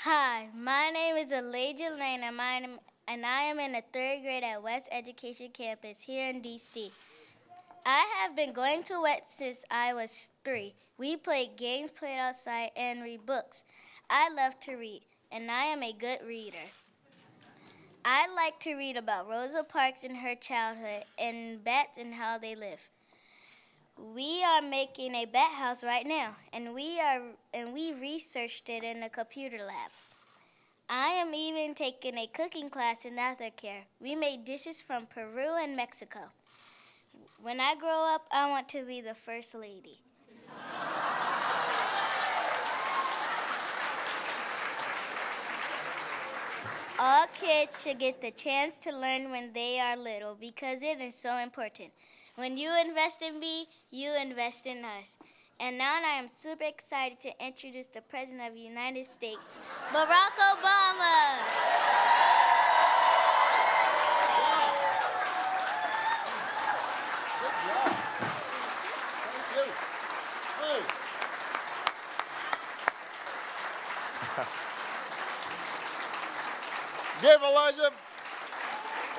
Hi, my name is Elijah Lane, and I am in the 3rd grade at West Education Campus here in D.C. I have been going to West since I was 3. We play games, played outside, and read books. I love to read, and I am a good reader. I like to read about Rosa Parks and her childhood, and bats and how they live. We are making a bat house right now, and we researched it in a computer lab. I am even taking a cooking class in aftercare. We made dishes from Peru and Mexico. When I grow up, I want to be the first lady. All kids should get the chance to learn when they are little because it is so important. When you invest in me, you invest in us. And now I am super excited to introduce the President of the United States, Barack Obama. Good job. Thank you. Hey.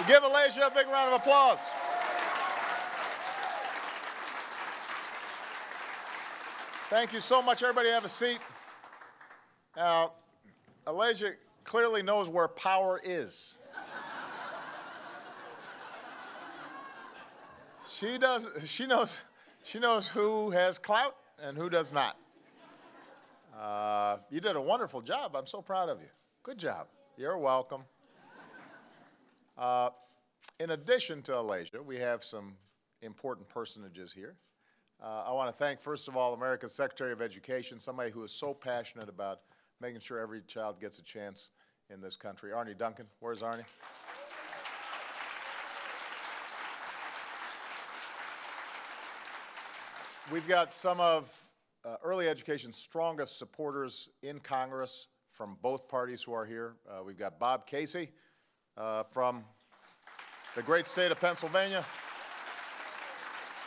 Give Elijah a big round of applause. Thank you so much. Everybody have a seat. Now, Elijah clearly knows where power is. She knows who has clout and who does not. You did a wonderful job. I'm so proud of you. Good job. You're welcome. In addition to Elijah, we have some important personages here. I want to thank, first of all, America's Secretary of Education, somebody who is so passionate about making sure every child gets a chance in this country. Arnie Duncan. Where's Arnie? We've got some of early education's strongest supporters in Congress from both parties who are here. We've got Bob Casey from the great state of Pennsylvania.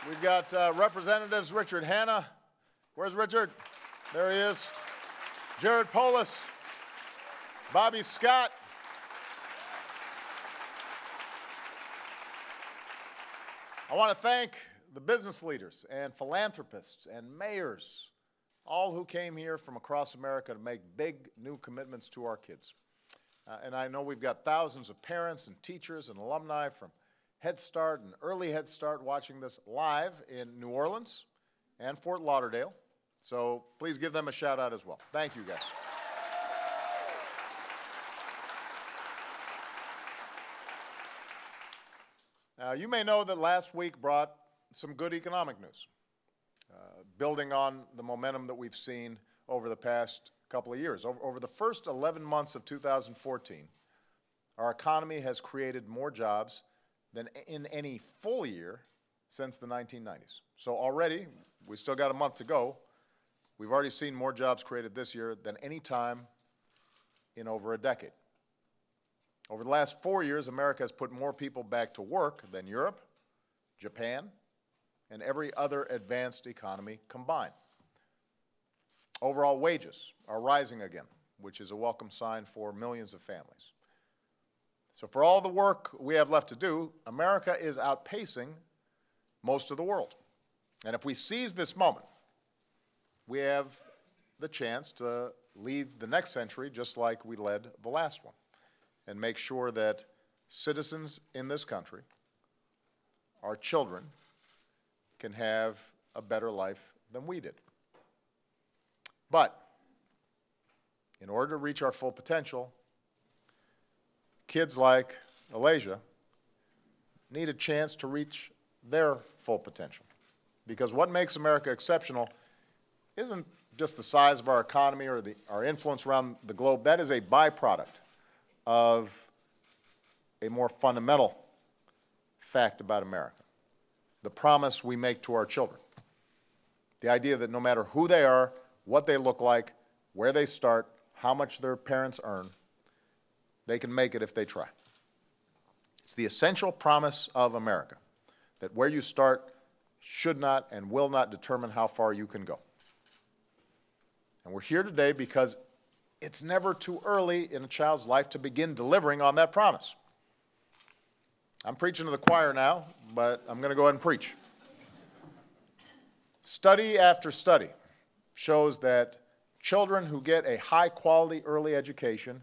We've got Representatives Richard Hanna. Where's Richard? There he is. Jared Polis. Bobby Scott. I want to thank the business leaders and philanthropists and mayors, all who came here from across America to make big new commitments to our kids. And I know we've got thousands of parents and teachers and alumni from Head Start and Early Head Start watching this live in New Orleans and Fort Lauderdale. So please give them a shout out as well. Thank you, guys. You may know that last week brought some good economic news, building on the momentum that we've seen over the past couple of years. Over the first 11 months of 2014, our economy has created more jobs than in any full year since the 1990s. So already, we still got a month to go, we've already seen more jobs created this year than any time in over a decade. Over the last 4 years, America has put more people back to work than Europe, Japan, and every other advanced economy combined. Overall wages are rising again, which is a welcome sign for millions of families. So for all the work we have left to do, America is outpacing most of the world. And if we seize this moment, we have the chance to lead the next century just like we led the last one, and make sure that citizens in this country, our children, can have a better life than we did. But in order to reach our full potential, kids like Elijah need a chance to reach their full potential. Because what makes America exceptional isn't just the size of our economy or our influence around the globe. That is a byproduct of a more fundamental fact about America: the promise we make to our children. The idea that no matter who they are, what they look like, where they start, how much their parents earn, they can make it if they try. It's the essential promise of America that where you start should not and will not determine how far you can go. And we're here today because it's never too early in a child's life to begin delivering on that promise. I'm preaching to the choir now, but I'm going to go ahead and preach. Study after study shows that children who get a high-quality early education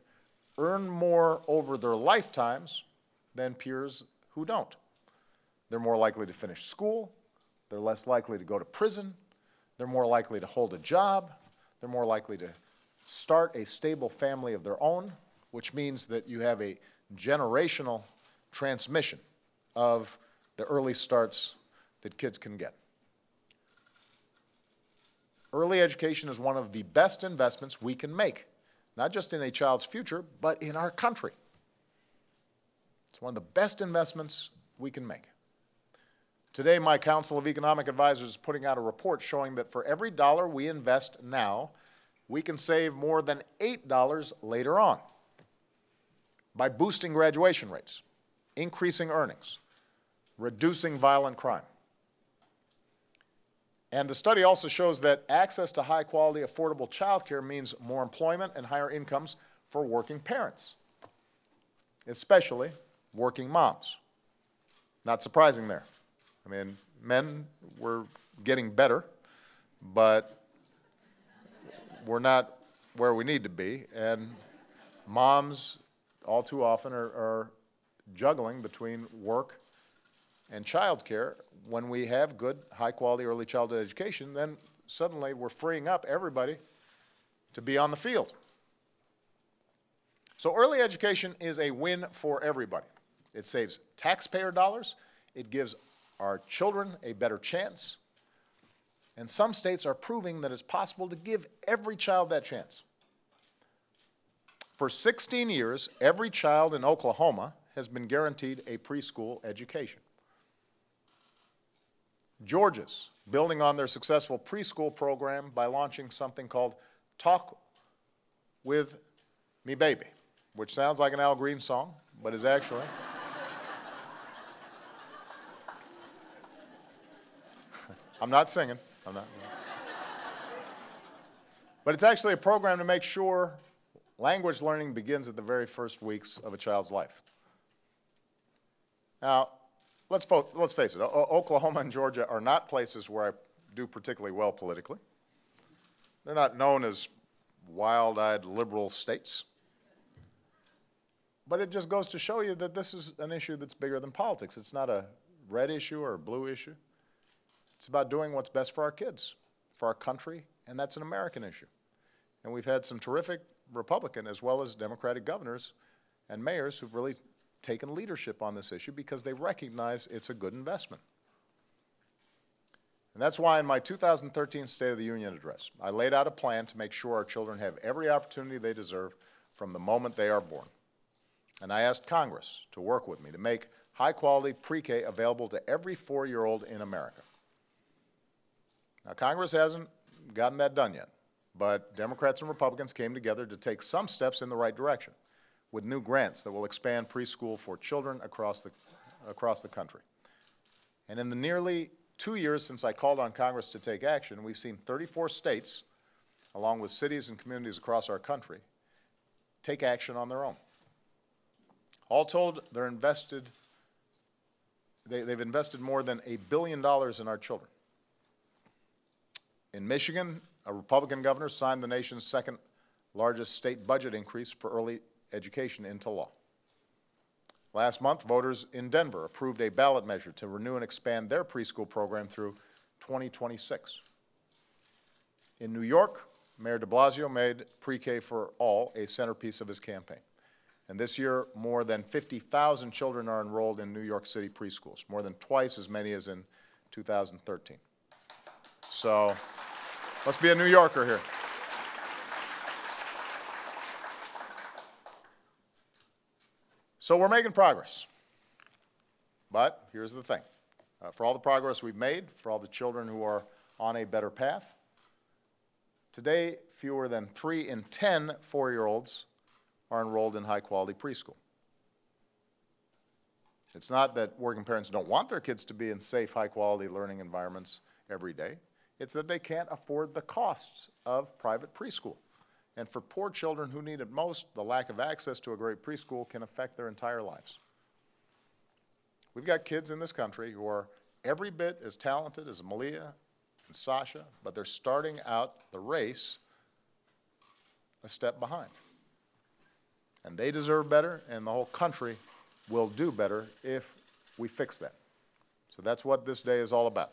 earn more over their lifetimes than peers who don't. They're more likely to finish school, they're less likely to go to prison, they're more likely to hold a job, they're more likely to start a stable family of their own, which means that you have a generational transmission of the early starts that kids can get. Early education is one of the best investments we can make, not just in a child's future, but in our country. It's one of the best investments we can make. Today, my Council of Economic Advisors is putting out a report showing that for every dollar we invest now, we can save more than $8 later on by boosting graduation rates, increasing earnings, reducing violent crime. And the study also shows that access to high-quality, affordable child care means more employment and higher incomes for working parents, especially working moms. Not surprising there. I mean, men, we're getting better, but we're not where we need to be, and moms all too often are juggling between work and child care. When we have good, high-quality early childhood education, then suddenly we're freeing up everybody to be on the field. So early education is a win for everybody. It saves taxpayer dollars, it gives our children a better chance, and some states are proving that it's possible to give every child that chance. For 16 years, every child in Oklahoma has been guaranteed a preschool education. Georgia's building on their successful preschool program by launching something called Talk with Me Baby, which sounds like an Al Green song, but is actually I'm not singing. I'm not. But it's actually a program to make sure language learning begins at the very first weeks of a child's life. Now, let's face it, Oklahoma and Georgia are not places where I do particularly well politically. They're not known as wild-eyed liberal states. But it just goes to show you that this is an issue that's bigger than politics. It's not a red issue or a blue issue. It's about doing what's best for our kids, for our country, and that's an American issue. And we've had some terrific Republican as well as Democratic governors and mayors who've really taken leadership on this issue because they recognize it's a good investment. And that's why in my 2013 State of the Union address, I laid out a plan to make sure our children have every opportunity they deserve from the moment they are born. And I asked Congress to work with me to make high-quality pre-K available to every 4-year-old in America. Now, Congress hasn't gotten that done yet, but Democrats and Republicans came together to take some steps in the right direction with new grants that will expand preschool for children across the country. And in the nearly 2 years since I called on Congress to take action, we've seen 34 states, along with cities and communities across our country, take action on their own. All told, they've invested more than $1 billion in our children. In Michigan, a Republican governor signed the nation's second largest state budget increase for early education into law. Last month, voters in Denver approved a ballot measure to renew and expand their preschool program through 2026. In New York, Mayor de Blasio made pre-K for all a centerpiece of his campaign. And this year, more than 50,000 children are enrolled in New York City preschools, more than twice as many as in 2013. So, let's be a New Yorker here. So we're making progress. But here's the thing. For all the progress we've made, for all the children who are on a better path, today fewer than 3 in 10 4-year-olds are enrolled in high-quality preschool. It's not that working parents don't want their kids to be in safe, high-quality learning environments every day. It's that they can't afford the costs of private preschool. And for poor children who need it most, the lack of access to a great preschool can affect their entire lives. We've got kids in this country who are every bit as talented as Malia and Sasha, but they're starting out the race a step behind. And they deserve better, and the whole country will do better if we fix that. So that's what this day is all about.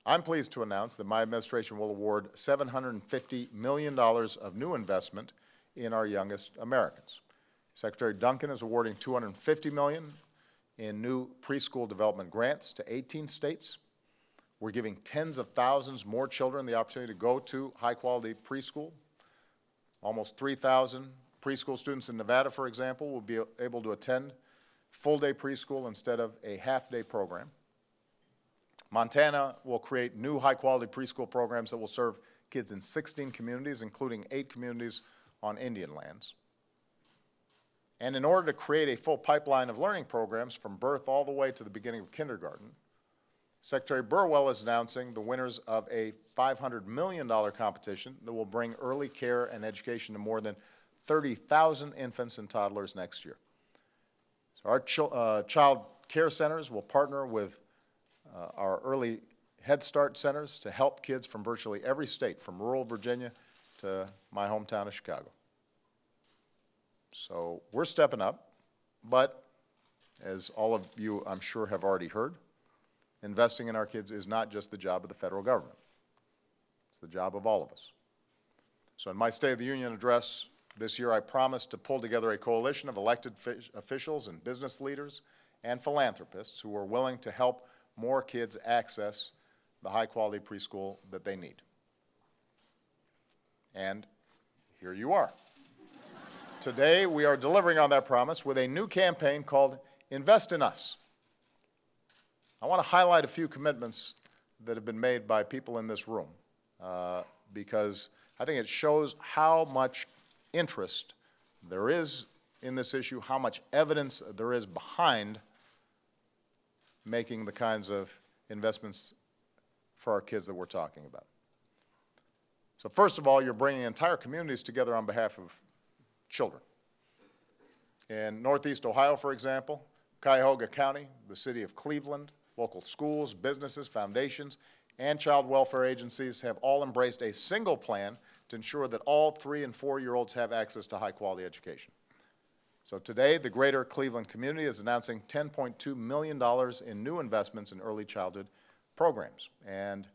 I'm pleased to announce that my administration will award $750 million of new investment in our youngest Americans. Secretary Duncan is awarding $250 million in new preschool development grants to 18 states. We're giving tens of thousands more children the opportunity to go to high-quality preschool. Almost 3,000 preschool students in Nevada, for example, will be able to attend full-day preschool instead of a half-day program. Montana will create new high-quality preschool programs that will serve kids in 16 communities, including 8 communities on Indian lands. And in order to create a full pipeline of learning programs from birth all the way to the beginning of kindergarten, Secretary Burwell is announcing the winners of a $500 million competition that will bring early care and education to more than 30,000 infants and toddlers next year. So our child care centers will partner with our early Head Start centers to help kids from virtually every state, from rural Virginia to my hometown of Chicago. So we're stepping up, but as all of you, I'm sure, have already heard, investing in our kids is not just the job of the federal government. It's the job of all of us. So in my State of the Union address this year, I promised to pull together a coalition of elected officials and business leaders and philanthropists who are willing to help more kids access the high-quality preschool that they need. And here you are. Today, we are delivering on that promise with a new campaign called Invest in Us. I want to highlight a few commitments that have been made by people in this room because I think it shows how much interest there is in this issue, how much evidence there is behind making the kinds of investments for our kids that we're talking about. So first of all, you're bringing entire communities together on behalf of children. In Northeast Ohio, for example, Cuyahoga County, the city of Cleveland, local schools, businesses, foundations, and child welfare agencies have all embraced a single plan to ensure that all 3- and 4-year-olds have access to high-quality education. So today, the greater Cleveland community is announcing $10.2 million in new investments in early childhood programs. And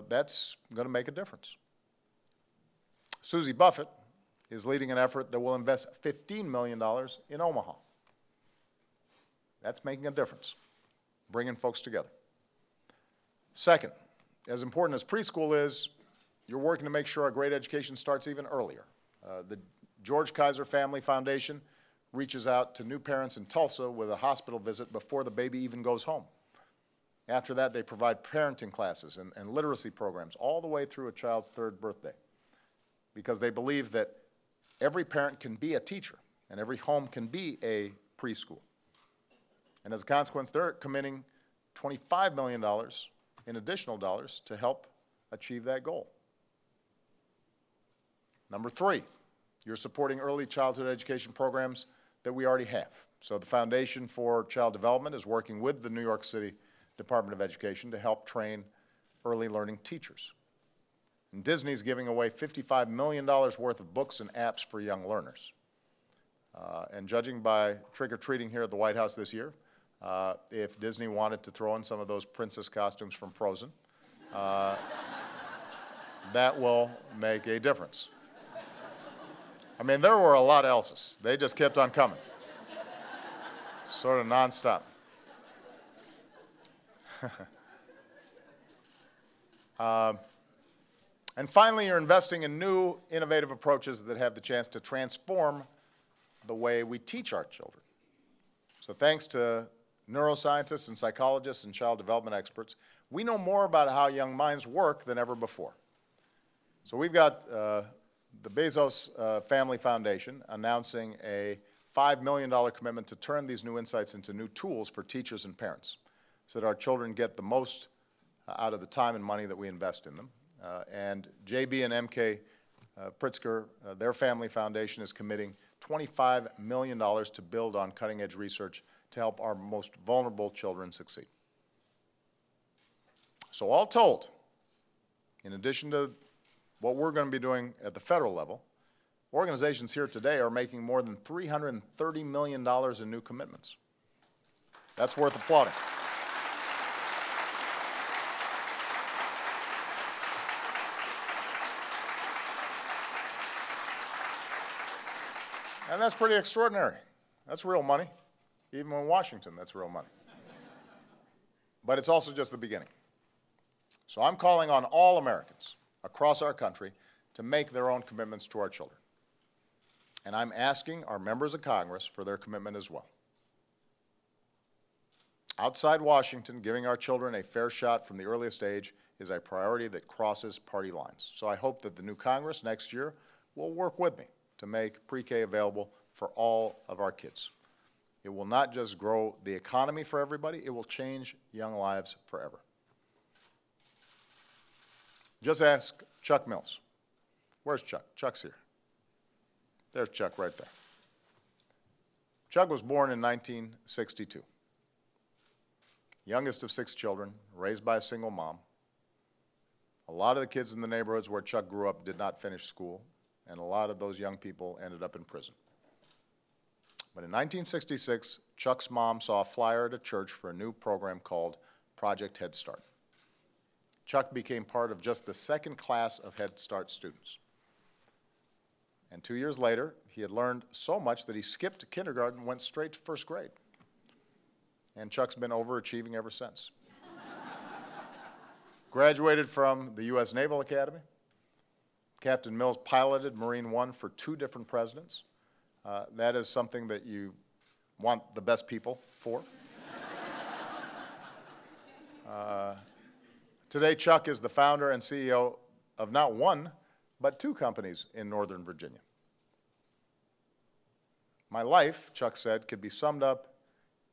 that's going to make a difference. Susie Buffett is leading an effort that will invest $15 million in Omaha. That's making a difference, bringing folks together. Second, as important as preschool is, you're working to make sure our great education starts even earlier. The George Kaiser Family Foundation reaches out to new parents in Tulsa with a hospital visit before the baby even goes home. After that, they provide parenting classes and literacy programs all the way through a child's 3rd birthday because they believe that every parent can be a teacher and every home can be a preschool. And as a consequence, they're committing $25 million in additional dollars to help achieve that goal. Number 3, you're supporting early childhood education programs that we already have. So the Foundation for Child Development is working with the New York City Department of Education to help train early learning teachers. And Disney's giving away $55 million worth of books and apps for young learners. And judging by trick-or-treating here at the White House this year, if Disney wanted to throw in some of those princess costumes from Frozen, that will make a difference. I mean, there were a lot of else's. They just kept on coming, sort of nonstop. And finally, you're investing in new, innovative approaches that have the chance to transform the way we teach our children. So thanks to neuroscientists and psychologists and child development experts, we know more about how young minds work than ever before. So we've got the Bezos Family Foundation announcing a $5 million commitment to turn these new insights into new tools for teachers and parents so that our children get the most out of the time and money that we invest in them. And JB and MK Pritzker, their family foundation is committing $25 million to build on cutting-edge research to help our most vulnerable children succeed. So all told, in addition to what we're going to be doing at the federal level, organizations here today are making more than $330 million in new commitments. That's worth applauding. And that's pretty extraordinary. That's real money. Even in Washington, that's real money. But it's also just the beginning. So I'm calling on all Americans across our country to make their own commitments to our children. And I'm asking our members of Congress for their commitment as well. Outside Washington, giving our children a fair shot from the earliest age is a priority that crosses party lines. So I hope that the new Congress next year will work with me to make pre-K available for all of our kids. It will not just grow the economy for everybody, it will change young lives forever. Just ask Chuck Mills. Where's Chuck? Chuck's here. There's Chuck right there. Chuck was born in 1962. Youngest of 6 children, raised by a single mom. A lot of the kids in the neighborhoods where Chuck grew up did not finish school, and a lot of those young people ended up in prison. But in 1966, Chuck's mom saw a flyer at a church for a new program called Project Head Start. Chuck became part of just the second class of Head Start students. And 2 years later, he had learned so much that he skipped kindergarten and went straight to first grade. And Chuck's been overachieving ever since. Graduated from the U.S. Naval Academy. Captain Mills piloted Marine One for 2 different presidents. That is something that you want the best people for. Today, Chuck is the founder and CEO of not 1, but 2 companies in Northern Virginia. My life, Chuck said, could be summed up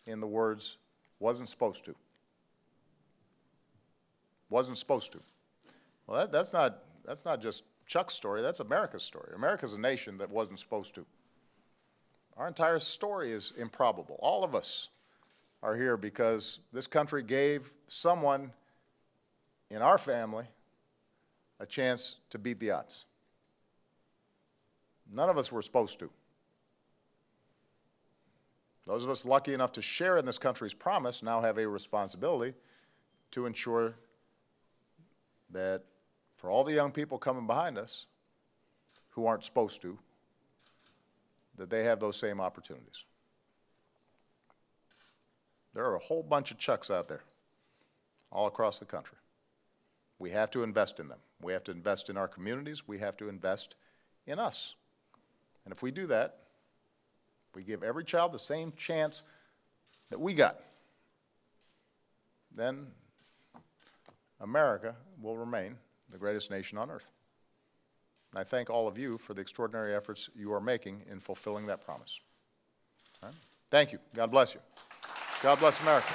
in the words, wasn't supposed to. Wasn't supposed to. Well, that's not just Chuck's story, that's America's story. America's a nation that wasn't supposed to. Our entire story is improbable. All of us are here because this country gave someone in our family a chance to beat the odds. None of us were supposed to. Those of us lucky enough to share in this country's promise now have a responsibility to ensure that for all the young people coming behind us who aren't supposed to, that they have those same opportunities. There are a whole bunch of Chucks out there all across the country. We have to invest in them. We have to invest in our communities. We have to invest in us. And if we do that, we give every child the same chance that we got, then America will remain the greatest nation on earth. And I thank all of you for the extraordinary efforts you are making in fulfilling that promise. All right? Thank you. God bless you. God bless America.